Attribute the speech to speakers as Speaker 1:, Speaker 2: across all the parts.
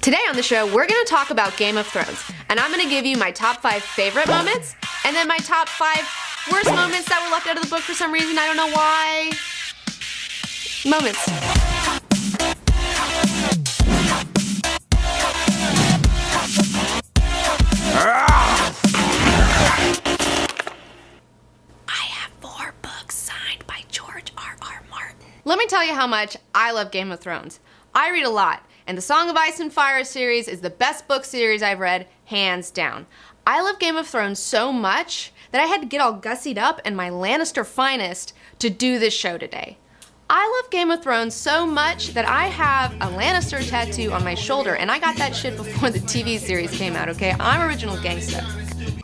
Speaker 1: Today on the show, we're going to talk about Game of Thrones, and I'm going to give you my top 5 favorite moments, and then my top 5 worst moments that were left out of the book for some reason. I don't know why. Moments. I have 4 books signed by George R.R. Martin. Let me tell you how much I love Game of Thrones. I read a lot, and the Song of Ice and Fire series is the best book series I've read, hands down. I love Game of Thrones so much that I had to get all gussied up in my Lannister finest to do this show today. I love Game of Thrones so much that I have a Lannister tattoo on my shoulder, and I got that shit before the TV series came out, okay? I'm original gangsta.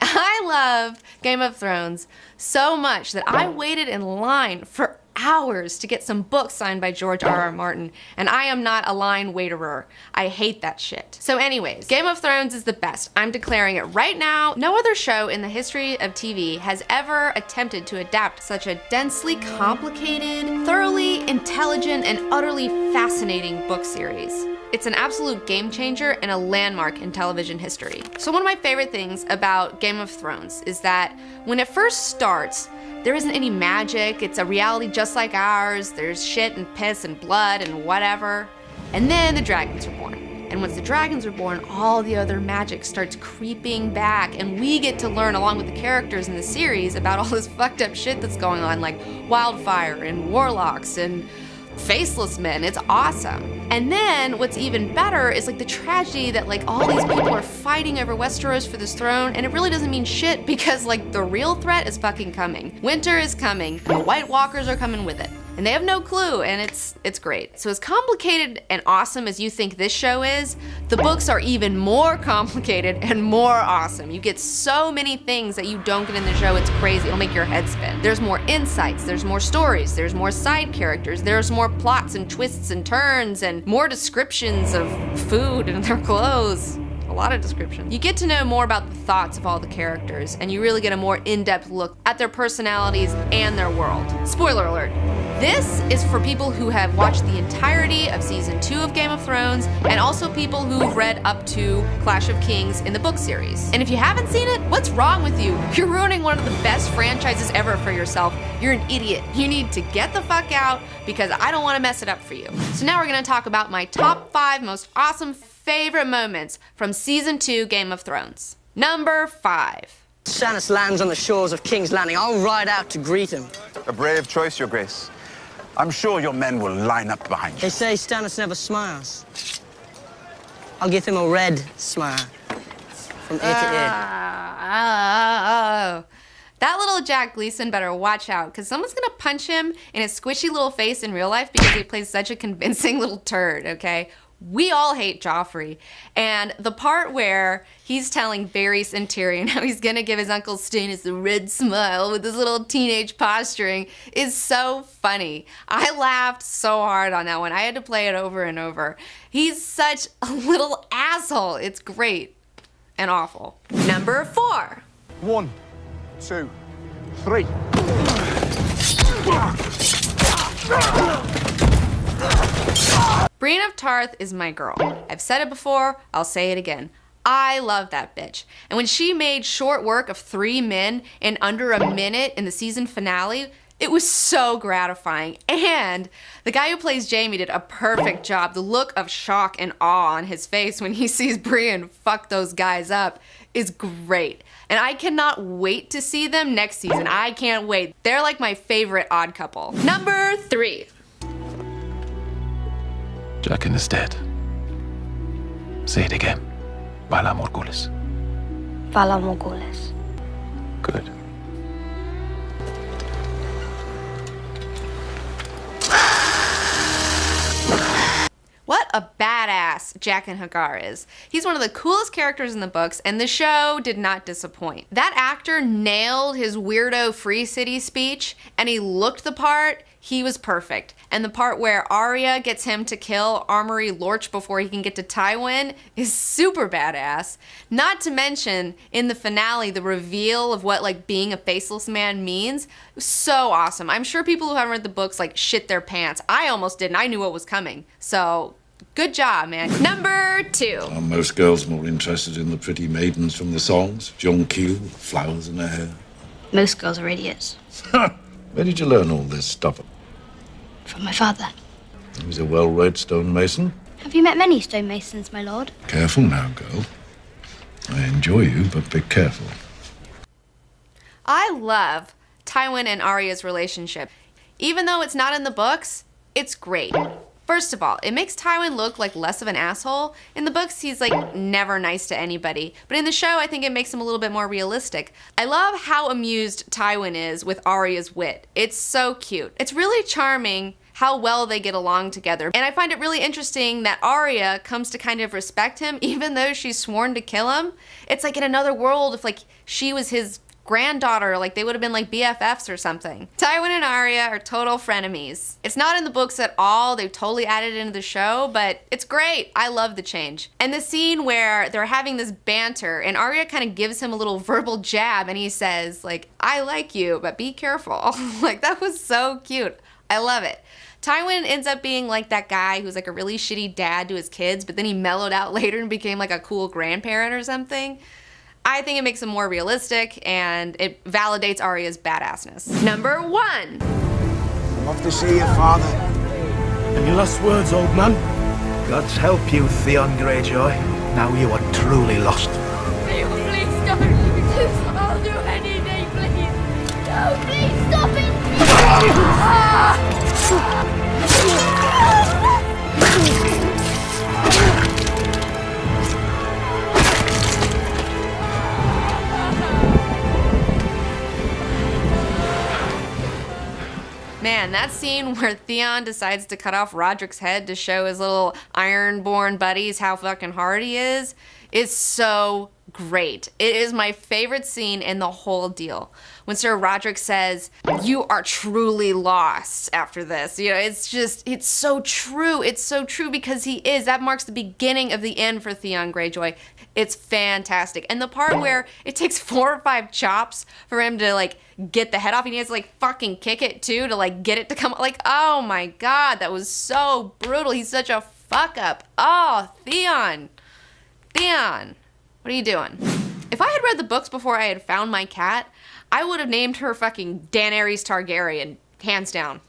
Speaker 1: I love Game of Thrones so much that I waited in line for hours to get some books signed by George R.R. Martin, and I am not a line waiterer. I hate that shit. So anyways, Game of Thrones is the best. I'm declaring it right now. No other show in the history of TV has ever attempted to adapt such a densely complicated, thoroughly intelligent, and utterly fascinating book series. It's an absolute game changer and a landmark in television history. So one of my favorite things about Game of Thrones is that when it first starts, there isn't any magic. It's a reality just like ours. There's shit and piss and blood and whatever. And then the dragons are born. And once the dragons are born, all the other magic starts creeping back, and we get to learn along with the characters in the series about all this fucked up shit that's going on, like wildfire and warlocks and faceless men. It's awesome. And then what's even better is like the tragedy that like all these people are fighting over Westeros for this throne, and it really doesn't mean shit because like the real threat is fucking coming. Winter is coming. The White Walkers are coming with it. And they have no clue, and it's great. So as complicated and awesome as you think this show is, the books are even more complicated and more awesome. You get so many things that you don't get in the show, it's crazy. It'll make your head spin. There's more insights, there's more stories, there's more side characters, there's more plots and twists and turns, and more descriptions of food and their clothes. A lot of description. You get to know more about the thoughts of all the characters, and you really get a more in-depth look at their personalities and their world. Spoiler alert. This is for people who have watched the entirety of season 2 of Game of Thrones, and also people who've read up to Clash of Kings in the book series. And if you haven't seen it, what's wrong with you? You're ruining one of the best franchises ever for yourself. You're an idiot. You need to get the fuck out because I don't want to mess it up for you. So now we're gonna talk about my top 5 most awesome favorite moments from season 2 Game of Thrones. Number 5.
Speaker 2: Stannis lands on the shores of King's Landing. I'll ride out to greet him.
Speaker 3: A brave choice, Your Grace. I'm sure your men will line up behind you.
Speaker 2: They say Stannis never smiles. I'll give him a red smile from ear to ear.
Speaker 1: That little Jack Gleeson better watch out, because someone's gonna punch him in his squishy little face in real life because he plays such a convincing little turd, okay? We all hate Joffrey, and the part where he's telling Varys and Tyrion how he's gonna give his Uncle Stannis a red smile with his little teenage posturing is so funny. I laughed so hard on that one. I had to play it over and over. He's such a little asshole. It's great and awful. Number 4.
Speaker 3: 1, 2, 3.
Speaker 1: Brienne of Tarth is my girl. I've said it before, I'll say it again. I love that bitch. And when she made short work of 3 men in under a minute in the season finale, it was so gratifying. And the guy who plays Jaime did a perfect job. The look of shock and awe on his face when he sees Brienne fuck those guys up is great. And I cannot wait to see them next season. I can't wait. They're like my favorite odd couple. Number 3.
Speaker 4: Jaqen is dead. Say it again. Vala Morghulis.
Speaker 5: Vala Morghulis.
Speaker 4: Good.
Speaker 1: What a badass Jaqen H'ghar is. He's one of the coolest characters in the books, and the show did not disappoint. That actor nailed his weirdo Free City speech, and he looked the part. He was perfect. And the part where Arya gets him to kill Armory Lorch before he can get to Tywin is super badass. Not to mention, in the finale, the reveal of what like being a faceless man means. So awesome. I'm sure people who haven't read the books like shit their pants. I almost didn't. I knew what was coming. So Good job, man. Number 2.
Speaker 6: Are most girls more interested in the pretty maidens from the songs? John Keel, flowers in her hair.
Speaker 5: Most girls are idiots.
Speaker 6: Where did you learn all this stuff?
Speaker 5: From my father.
Speaker 6: He was a well-read stonemason.
Speaker 5: Have you met many stonemasons, my lord?
Speaker 6: Careful now, girl. I enjoy you, but be careful.
Speaker 1: I love Tywin and Arya's relationship. Even though it's not in the books, it's great. First of all, it makes Tywin look like less of an asshole. In the books, he's like never nice to anybody. But in the show, I think it makes him a little bit more realistic. I love how amused Tywin is with Arya's wit. It's so cute. It's really charming how well they get along together. And I find it really interesting that Arya comes to kind of respect him even though she's sworn to kill him. It's like in another world if like she was his granddaughter, like they would have been like BFFs or something. Tywin and Arya are total frenemies. It's not in the books at all. They've totally added it into the show, but it's great. I love the change. And the scene where they're having this banter and Arya kind of gives him a little verbal jab and he says like, I like you, but be careful. Like that was so cute. I love it. Tywin ends up being like that guy who's like a really shitty dad to his kids, but then he mellowed out later and became like a cool grandparent or something. I think it makes him more realistic and it validates Arya's badassness. Number 1.
Speaker 7: I'm off to see your father.
Speaker 8: Any last words, old man? God's help you, Theon Greyjoy. Now you are truly lost.
Speaker 9: Please don't do this. I'll do anything, please. No, please stop it.
Speaker 1: Man, that scene where Theon decides to cut off Roderick's head to show his little Ironborn buddies how fucking hard he is so great. It is my favorite scene in the whole deal. When Sir Roderick says, you are truly lost after this. You know, it's so true. It's so true because he is. That marks the beginning of the end for Theon Greyjoy. It's fantastic. And the part where it takes 4 or 5 chops for him to like get the head off and he has to like fucking kick it too to like get it to come, like, oh my God, that was so brutal. He's such a fuck up. Oh, Theon, what are you doing? If I had read the books before I had found my cat, I would have named her fucking Daenerys Targaryen, hands down.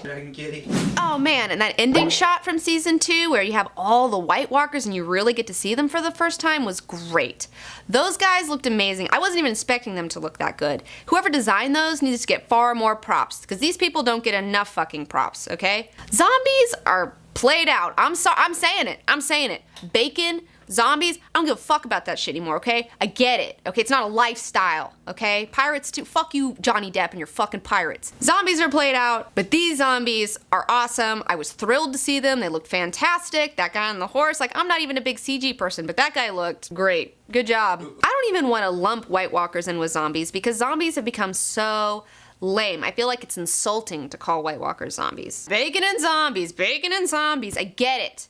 Speaker 8: Dragon Kitty.
Speaker 1: Oh man, and that ending shot from season 2 where you have all the White Walkers and you really get to see them for the first time was great. Those guys looked amazing. I wasn't even expecting them to look that good. Whoever designed those needs to get far more props because these people don't get enough fucking props, okay? Zombies are played out. I'm saying it. Bacon, zombies, I don't give a fuck about that shit anymore, okay? I get it, okay? It's not a lifestyle, okay? Pirates too, fuck you, Johnny Depp and your fucking pirates. Zombies are played out, but these zombies are awesome. I was thrilled to see them. They looked fantastic. That guy on the horse, like, I'm not even a big CG person, but that guy looked great. Good job. I don't even want to lump White Walkers in with zombies because zombies have become so lame. I feel like it's insulting to call White Walkers zombies. Bacon and zombies. I get it.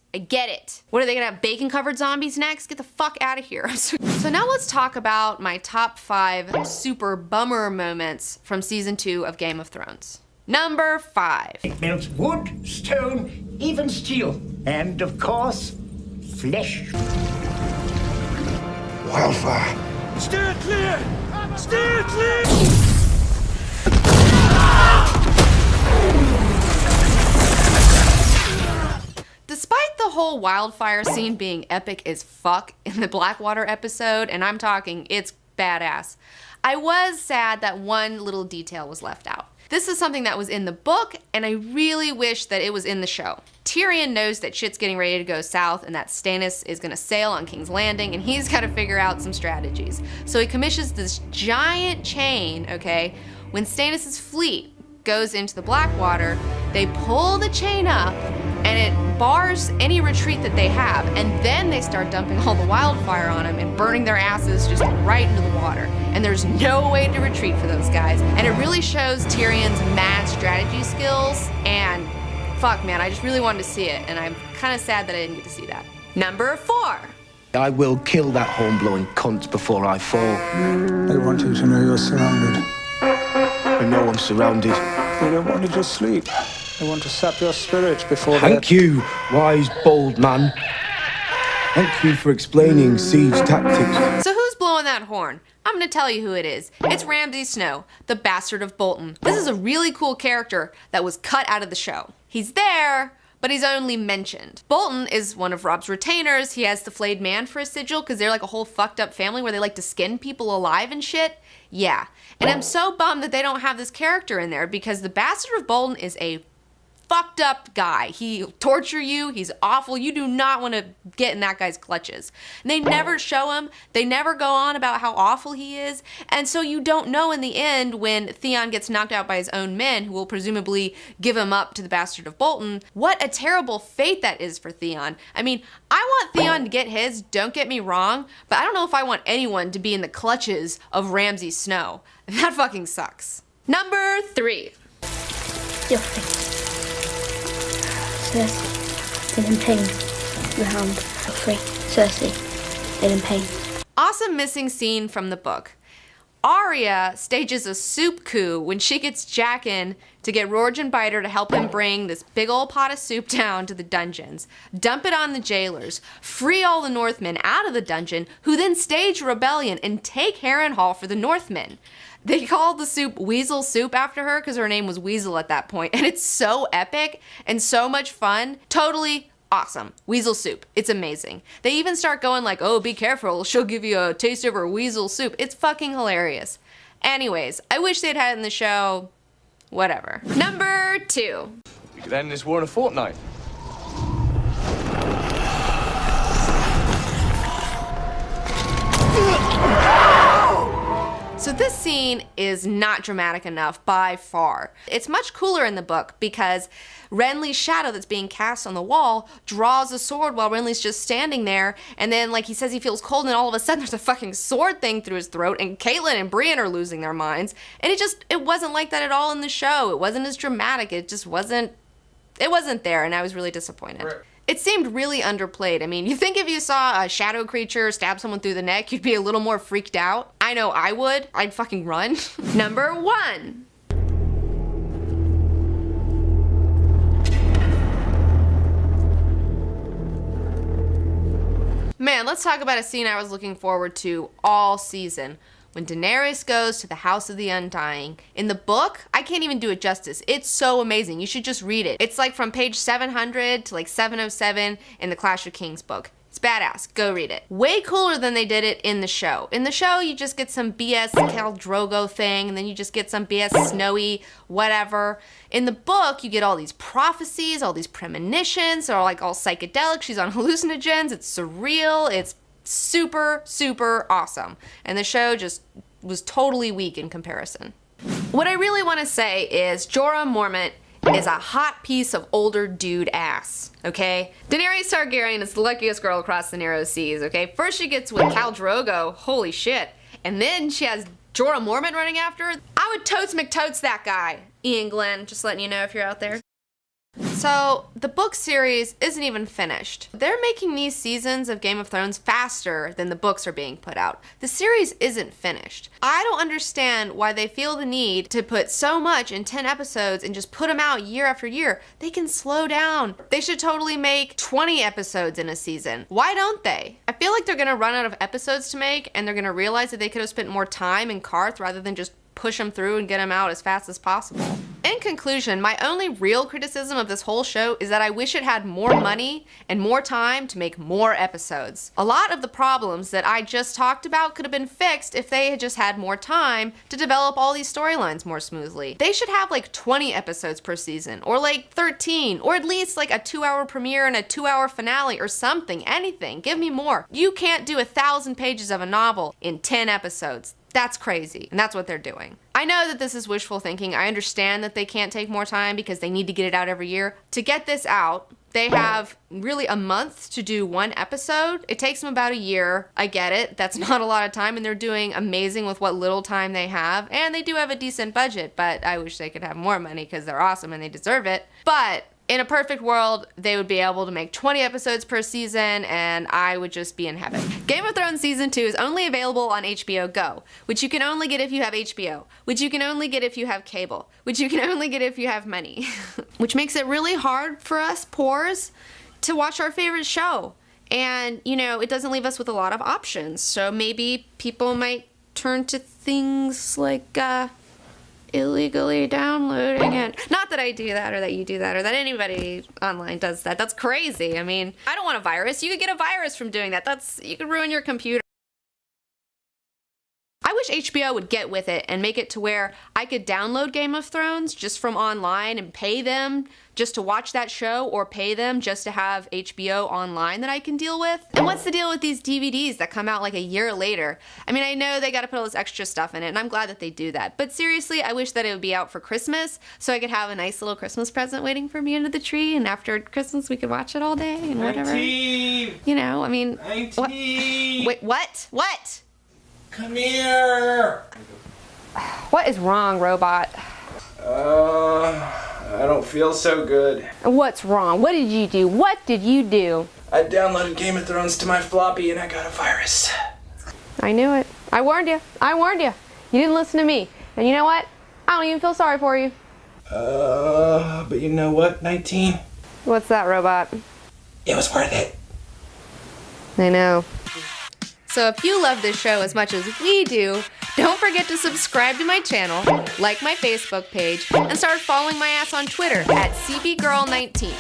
Speaker 1: What are they gonna have, bacon covered zombies next? Get the fuck out of here. So now let's talk about my top 5 super bummer moments from season 2 of Game of Thrones. Number 5.
Speaker 10: It melts wood, stone, even steel. And of course, flesh.
Speaker 7: Wildfire.
Speaker 8: Steer clear! Steer clear!
Speaker 1: Despite the whole wildfire scene being epic as fuck in the Blackwater episode, and I'm talking, it's badass, I was sad that one little detail was left out. This is something that was in the book, and I really wish that it was in the show. Tyrion knows that shit's getting ready to go south and that Stannis is gonna sail on King's Landing, and he's gotta figure out some strategies. So he commissions this giant chain, okay? When Stannis' fleet goes into the Blackwater, they pull the chain up, and it bars any retreat that they have, and then they start dumping all the wildfire on them and burning their asses just right into the water. And there's no way to retreat for those guys. And it really shows Tyrion's mad strategy skills, and fuck man, I just really wanted to see it, and I'm kind of sad that I didn't get to see that. Number 4.
Speaker 11: I will kill that horn-blowing cunt before I fall.
Speaker 7: They want you to know you're surrounded.
Speaker 11: I know I'm surrounded.
Speaker 7: They don't want you to sleep. They want to sap your spirit before
Speaker 11: Thank you, wise, bold man. Thank you for explaining siege tactics.
Speaker 1: So who's blowing that horn? I'm gonna tell you who it is. It's Ramsay Snow, the bastard of Bolton. This is a really cool character that was cut out of the show. He's there, but he's only mentioned. Bolton is one of Robb's retainers. He has the flayed man for a sigil because they're like a whole fucked up family where they like to skin people alive and shit. Yeah, and I'm so bummed that they don't have this character in there because the bastard of Bolton is a fucked up guy. He'll torture you. He's awful. You do not want to get in that guy's clutches. And they never show him. They never go on about how awful he is. And so you don't know in the end when Theon gets knocked out by his own men, who will presumably give him up to the bastard of Bolton, what a terrible fate that is for Theon. I mean, I want Theon to get his, don't get me wrong, but I don't know if I want anyone to be in the clutches of Ramsay Snow. That fucking sucks. Number 3.
Speaker 5: Your fate. Cersei, still in pain. The Hound, free. Cersei, still in pain.
Speaker 1: Awesome missing scene from the book. Arya stages a soup coup when she gets Jaqen to get Rorge and Biter to help him bring this big old pot of soup down to the dungeons, dump it on the jailers, free all the Northmen out of the dungeon, who then stage a rebellion and take Harrenhal for the Northmen. They called the soup Weasel Soup after her because her name was Weasel at that point, and it's so epic and so much fun. Totally awesome. Weasel Soup. It's amazing. They even start going like, oh, be careful, she'll give you a taste of her weasel soup. It's fucking hilarious. Anyways, I wish they'd had it in the show. Whatever. Number 2.
Speaker 11: You could end this war in a fortnight.
Speaker 1: So this scene is not dramatic enough by far. It's much cooler in the book because Renly's shadow that's being cast on the wall draws a sword while Renly's just standing there, and then like he says he feels cold and all of a sudden there's a fucking sword thing through his throat, and Caitlyn and Brienne are losing their minds, and it wasn't like that at all in the show. It wasn't as dramatic. It wasn't there, and I was really disappointed. Right. It seemed really underplayed. I mean, you think if you saw a shadow creature stab someone through the neck, you'd be a little more freaked out? I know I would. I'd fucking run. Number 1. Man, let's talk about a scene I was looking forward to all season. When Daenerys goes to the House of the Undying. In the book, I can't even do it justice. It's so amazing. You should just read it. It's like from page 700 to like 707 in the Clash of Kings book. It's badass. Go read it. Way cooler than they did it in the show. In the show, you just get some BS Khal Drogo thing, and then you just get some BS Snowy whatever. In the book, you get all these prophecies, all these premonitions, they're like all psychedelic. She's on hallucinogens. It's surreal. It's super, super awesome. And the show just was totally weak in comparison. What I really want to say is Jorah Mormont is a hot piece of older dude ass, okay? Daenerys Targaryen is the luckiest girl across the narrow seas, okay? First she gets with Khal Drogo, holy shit. And then she has Jorah Mormont running after her. I would totes McTotes that guy. Ian Glenn, just letting you know if you're out there. So, the book series isn't even finished. They're making these seasons of Game of Thrones faster than the books are being put out. The series isn't finished. I don't understand why they feel the need to put so much in 10 episodes and just put them out year after year. They can slow down. They should totally make 20 episodes in a season. Why don't they? I feel like they're gonna run out of episodes to make, and they're gonna realize that they could have spent more time in Qarth rather than just push them through and get them out as fast as possible. In conclusion, my only real criticism of this whole show is that I wish it had more money and more time to make more episodes. A lot of the problems that I just talked about could have been fixed if they had just had more time to develop all these storylines more smoothly. They should have like 20 episodes per season, or like 13, or at least like a 2-hour premiere and a 2-hour finale or something, anything. Give me more. You can't do 1,000 pages of a novel in 10 episodes. That's crazy, and that's what they're doing. I know that this is wishful thinking. I understand that they can't take more time because they need to get it out every year. To get this out, they have really a month to do 1 episode. It takes them about a year. I get it. That's not a lot of time, and they're doing amazing with what little time they have, and they do have a decent budget, but I wish they could have more money because they're awesome and they deserve it. But In a perfect world, they would be able to make 20 episodes per season, and I would just be in heaven. Game of Thrones Season 2 is only available on HBO Go, which you can only get if you have HBO, which you can only get if you have cable, which you can only get if you have money. Which makes it really hard for us poors to watch our favorite show. And, you know, it doesn't leave us with a lot of options. So maybe people might turn to things like, illegally downloading it. Not that I do that or that you do that or that anybody online does that. That's crazy. I mean, I don't want a virus. You could get a virus from doing that. You could ruin your computer. I wish HBO would get with it and make it to where I could download Game of Thrones just from online and pay them just to watch that show, or pay them just to have HBO online that I can deal with. And what's the deal with these DVDs that come out like a year later? I mean, I know they gotta put all this extra stuff in it, and I'm glad that they do that. But seriously, I wish that it would be out for Christmas so I could have a nice little Christmas present waiting for me under the tree, and after Christmas we could watch it all day and whatever.
Speaker 12: 19!
Speaker 1: You know, I mean...
Speaker 12: 19!
Speaker 1: Wait, what? What?
Speaker 12: Come here!
Speaker 1: What is wrong, robot?
Speaker 12: I don't feel so good.
Speaker 1: What's wrong? What did you do? What did you do?
Speaker 12: I downloaded Game of Thrones to my floppy and I got a virus.
Speaker 1: I knew it. I warned you. I warned you. You didn't listen to me. And you know what? I don't even feel sorry for you.
Speaker 12: But you know what, 19?
Speaker 1: What's that, robot?
Speaker 12: It was worth it.
Speaker 1: I know. So if you love this show as much as we do, don't forget to subscribe to my channel, like my Facebook page, and start following my ass on Twitter at CBGirl19.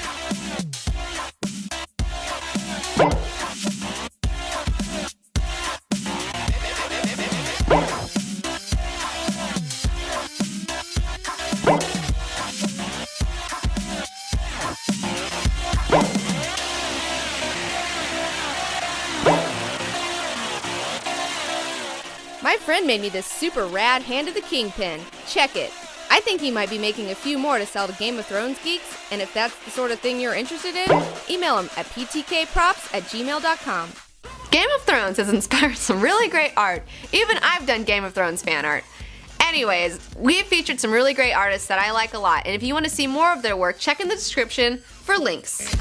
Speaker 1: My friend made me this super rad Hand of the King pin. Check it. I think he might be making a few more to sell to Game of Thrones geeks, and if that's the sort of thing you're interested in, email him at ptkprops@gmail.com. Game of Thrones has inspired some really great art. Even I've done Game of Thrones fan art. Anyways, we've featured some really great artists that I like a lot, and if you want to see more of their work, check in the description for links.